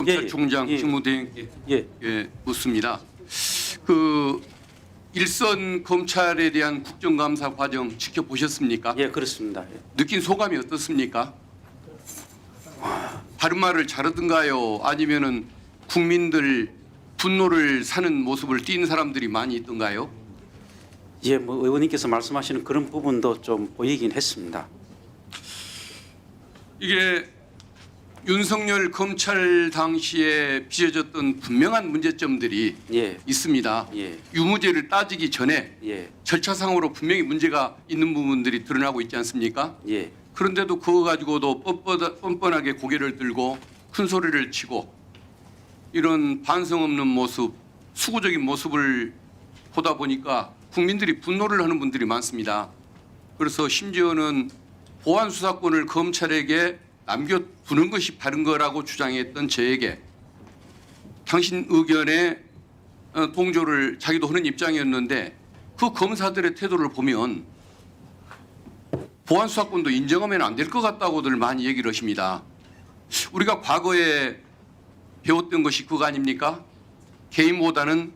검찰총장 직무대행께 묻습니다. 그 일선 검찰에 대한 국정감사 과정 지켜보셨습니까? 예, 그렇습니다. 예. 느낀 소감이 어떻습니까? 다른 말을 잘하던가요? 아니면은 국민들 분노를 사는 모습을 띈 사람들이 많이 있던가요? 예, 뭐 의원님께서 말씀하시는 그런 부분도 좀 보이긴 했습니다. 이게 윤석열 검찰 당시에 빚어졌던 분명한 문제점들이 예, 있습니다. 예, 유무죄를 따지기 전에 예, 절차상으로 분명히 문제가 있는 부분들이 드러나고 있지 않습니까? 예, 그런데도 그거 가지고도 뻔뻔하게 고개를 들고 큰 소리를 치고 이런 반성 없는 모습, 수구적인 모습을 보다 보니까 국민들이 분노를 하는 분들이 많습니다. 그래서 심지어는 보안 수사권을 검찰에게 남겨두는 것이 바른 거라고 주장했던 저에게 당신 의견에 동조를 자기도 하는 입장이었는데 그 검사들의 태도를 보면 보안 수사권도 인정하면 안 될 것 같다고들 많이 얘기를 하십니다. 우리가 과거에 배웠던 것이 그거 아닙니까? 개인보다는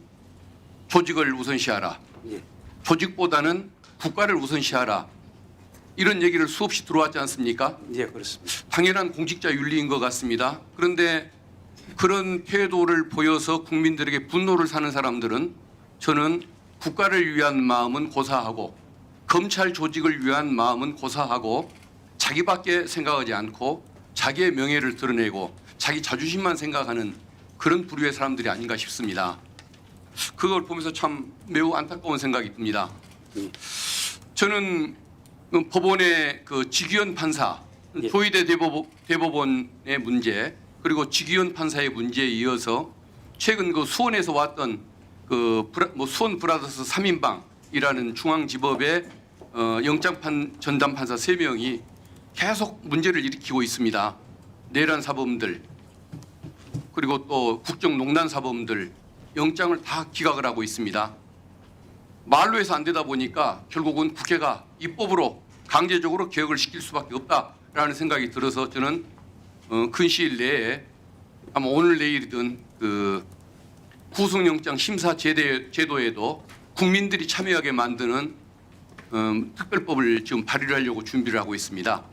조직을 우선시하라. 예, 조직보다는 국가를 우선시하라. 이런 얘기를 수없이 들어왔지 않습니까? 예, 그렇습니다. 당연한 공직자 윤리인 것 같습니다. 그런데 그런 태도를 보여서 국민들에게 분노를 사는 사람들은 저는 국가를 위한 마음은 고사하고 검찰 조직을 위한 마음은 고사하고 자기밖에 생각하지 않고 자기의 명예를 드러내고 자기 자존심만 생각하는 그런 부류의 사람들이 아닌가 싶습니다. 그걸 보면서 참 매우 안타까운 생각이 듭니다. 저는 법원의 그 직위원 판사, 예. 조희대 대법원의 문제 그리고 직위원 판사의 문제에 이어서 최근 그 수원에서 왔던 그 수원 브라더스 3인방이라는 중앙지법의 영장 전담 판사 3명이 계속 문제를 일으키고 있습니다. 내란 사범들 그리고 또 국정농단 사범들 영장을 다 기각을 하고 있습니다. 말로 해서 안 되다 보니까 결국은 국회가 입법으로 강제적으로 개혁을 시킬 수밖에 없다라는 생각이 들어서 저는 근 시일 내에 아마 오늘 내일이든 그 구속영장 심사 제도에도 국민들이 참여하게 만드는 특별법을 지금 발의를 하려고 준비를 하고 있습니다.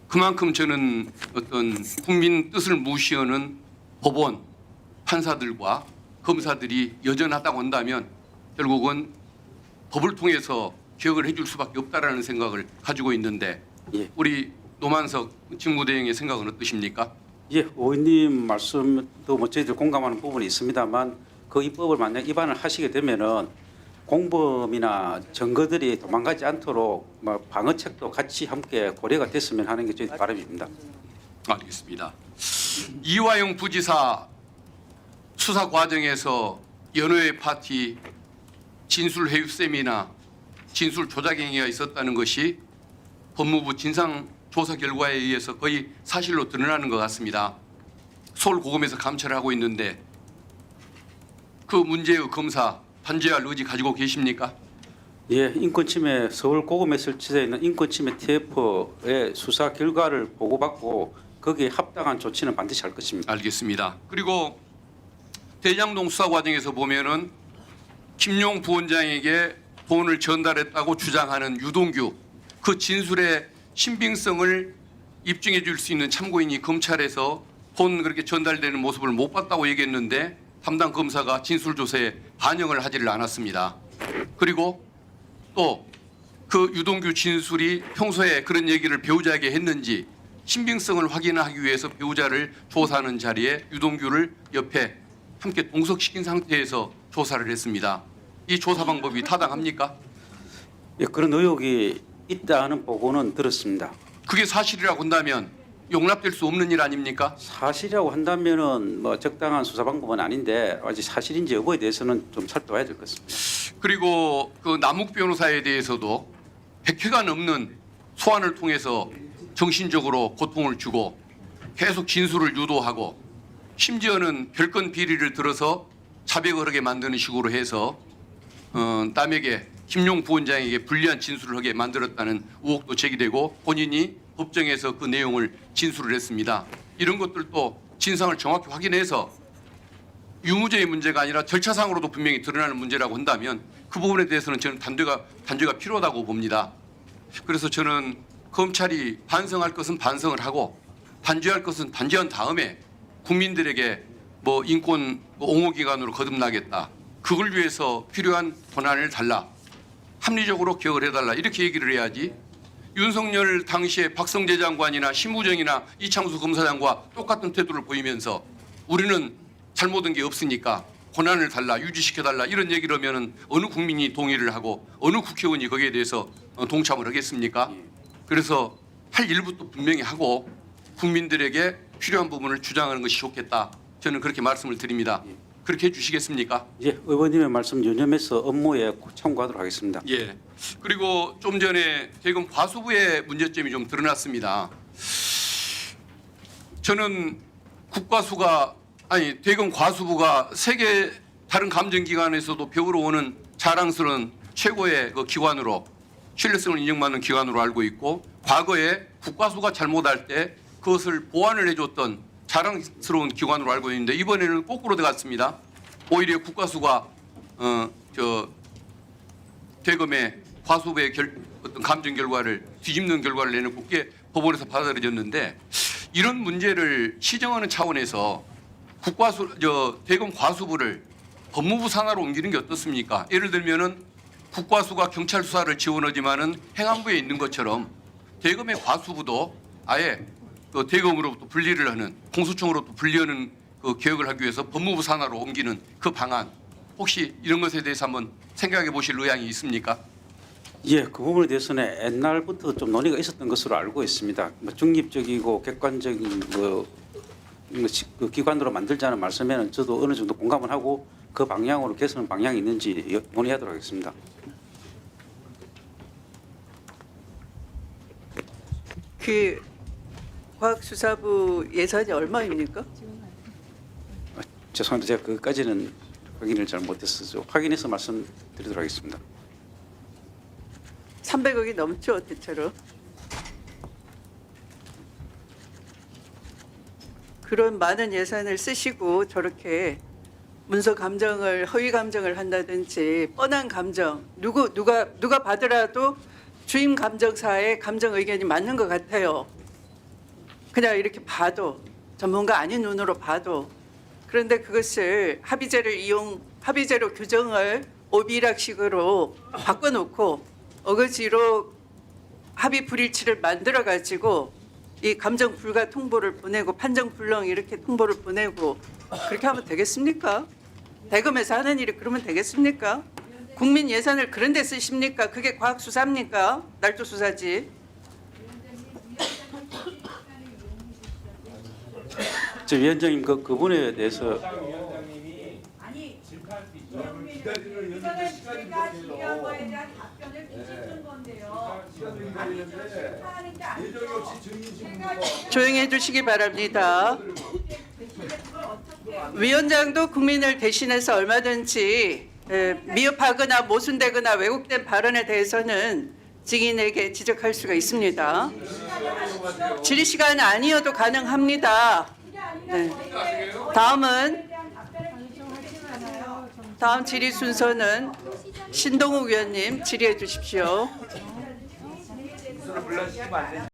그만큼 저는 어떤 국민 뜻을 무시하는 법원, 판사들과 검사들이 여전하다고 한다면 결국은 법을 통해서 개혁을 해줄 수밖에 없다라는 생각을 가지고 있는데 예. 우리 노만석 직무대행의 생각은 어떠십니까? 예, 의원님 말씀도 뭐 저희들 공감하는 부분이 있습니다만 그 입법을 만약 위반을 하시게 되면은 공범이나 증거들이 도망가지 않도록 뭐 방어책도 같이 함께 고려가 됐으면 하는 게 저희 바람입니다. 알겠습니다. 이화영 부지사 수사 과정에서 연회 파티, 진술 회유 세미나, 진술 조작 행위가 있었다는 것이 법무부 진상조사 결과에 의해서 거의 사실로 드러나는 것 같습니다. 서울고검에서 감찰을 하고 있는데 그 문제의 검사 반제할 의지 가지고 계십니까? 예, 인권침해 서울고검에 설치되어 있는 인권침해 TF의 수사 결과를 보고받고 거기에 합당한 조치는 반드시 할 것입니다. 알겠습니다. 그리고 대장동 수사 과정에서 보면은 김용 부원장에게 돈을 전달했다고 주장하는 유동규 그 진술의 신빙성을 입증해 줄 수 있는 참고인이 검찰에서 돈 그렇게 전달되는 모습을 못 봤다고 얘기했는데 담당 검사가 진술 조사에 반영을 하지를 않았습니다. 그리고 또 그 유동규 진술이 평소에 그런 얘기를 배우자에게 했는지 신빙성을 확인하기 위해서 배우자를 조사하는 자리에 유동규를 옆에 함께 동석시킨 상태에서 조사를 했습니다. 이 조사 방법이 타당합니까? 예, 그런 의혹이 있다는 보고는 들었습니다. 그게 사실이라고 한다면 용납될 수 없는 일 아닙니까? 사실이라고 한다면은 뭐 적당한 수사 방법은 아닌데 아직 사실인지 여부에 대해서는 좀 살펴봐야 될 것 같습니다. 그리고 그 남욱 변호사에 대해서도 100회가 넘는 소환을 통해서 정신적으로 고통을 주고 계속 진술을 유도하고 심지어는 별건 비리를 들어서 자백을 하게 만드는 식으로 해서 남에게 김용 부원장에게 불리한 진술을 하게 만들었다는 의혹도 제기되고 본인이 법정에서 그 내용을 진술을 했습니다. 이런 것들도 진상을 정확히 확인해서 유무죄의 문제가 아니라 절차상으로도 분명히 드러나는 문제라고 한다면 그 부분에 대해서는 저는 단죄가 필요하다고 봅니다. 그래서 저는 검찰이 반성할 것은 반성을 하고 단죄할 것은 단죄한 다음에 국민들에게 뭐 인권 옹호기관으로 거듭나겠다. 그걸 위해서 필요한 권한을 달라. 합리적으로 기억을 해달라. 이렇게 얘기를 해야지. 윤석열 당시에 박성재 장관이나 신무정이나 이창수 검사장과 똑같은 태도를 보이면서 우리는 잘못한 게 없으니까 권한을 달라, 유지시켜달라 이런 얘기를 하면은 어느 국민이 동의를 하고 어느 국회의원이 거기에 대해서 동참을 하겠습니까? 그래서 할 일부터 분명히 하고 국민들에게 필요한 부분을 주장하는 것이 좋겠다. 저는 그렇게 말씀을 드립니다. 그렇게 해주시겠습니까? 예, 의원님의 말씀 유념해서 업무에 참고하도록 하겠습니다. 예. 그리고 좀 전에 대검 과수부의 문제점이 좀 드러났습니다. 저는 대검 과수부가 세계 다른 감정기관에서도 배우러 오는 자랑스러운 최고의 그 기관으로 신뢰성을 인정받는 기관으로 알고 있고 과거에 국과수가 잘못할 때 그것을 보완을 해줬던 자랑스러운 기관으로 알고 있는데 이번에는 거꾸로 돼갔습니다. 오히려 국과수가 대검의 과수부의 어떤 감정 결과를 뒤집는 결과를 내놓고 그게 법원에서 받아들여졌는데 이런 문제를 시정하는 차원에서 대검 과수부를 법무부 산하로 옮기는 게 어떻습니까? 예를 들면은 국과수가 경찰 수사를 지원하지만은 행안부에 있는 것처럼 대검의 과수부도 아예 그 대검으로부터 분리를 하는 공수처로부터 분리하는 그 개혁을 하기 위해서 법무부 산하로 옮기는 그 방안 혹시 이런 것에 대해서 한번 생각해 보실 의향이 있습니까? 예, 그 부분에 대해서는 옛날부터 좀 논의가 있었던 것으로 알고 있습니다. 뭐 중립적이고 객관적인 그 기관으로 만들자는 말씀에는 저도 어느 정도 공감을 하고 그 방향으로 개선 방향이 있는지 논의하도록 하겠습니다. 그 과학수사부 예산이 얼마입니까? 죄송합니다. 제가 그까지는 확인을 잘 못했어서 확인해서 말씀드리도록 하겠습니다. 300억이 넘죠, 대체로. 그런 많은 예산을 쓰시고 저렇게 문서 감정을 허위 감정을 한다든지 뻔한 감정 누가 받으라도 주임 감정사의 감정 의견이 맞는 것 같아요. 그냥 이렇게 봐도 전문가 아닌 눈으로 봐도 그런데 그것을 합의제로 규정을 오비락식으로 바꿔놓고 어거지로 합의 불일치를 만들어 가지고 이 감정 불가 통보를 보내고 판정 불능 이렇게 통보를 보내고 그렇게 하면 되겠습니까? 대검에서 하는 일이 그러면 되겠습니까? 국민 예산을 그런 데 쓰십니까? 그게 과학 수사입니까? 날조 수사지. 저 위원장님 그 부분에 대해서 아니 그거는 제가 중요한 거에 대한 답변을 주시는 건데요. 아니 하는 게 아니죠. 조용히 해주시기 바랍니다. 위원장도 국민을 대신해서 얼마든지 미흡하거나 모순되거나 왜곡된 발언에 대해서는 증인에게 지적할 수가 있습니다. 질의 시간 아니어도 가능합니다. 네. 다음 질의 순서는 신동욱 위원님 질의해 주십시오.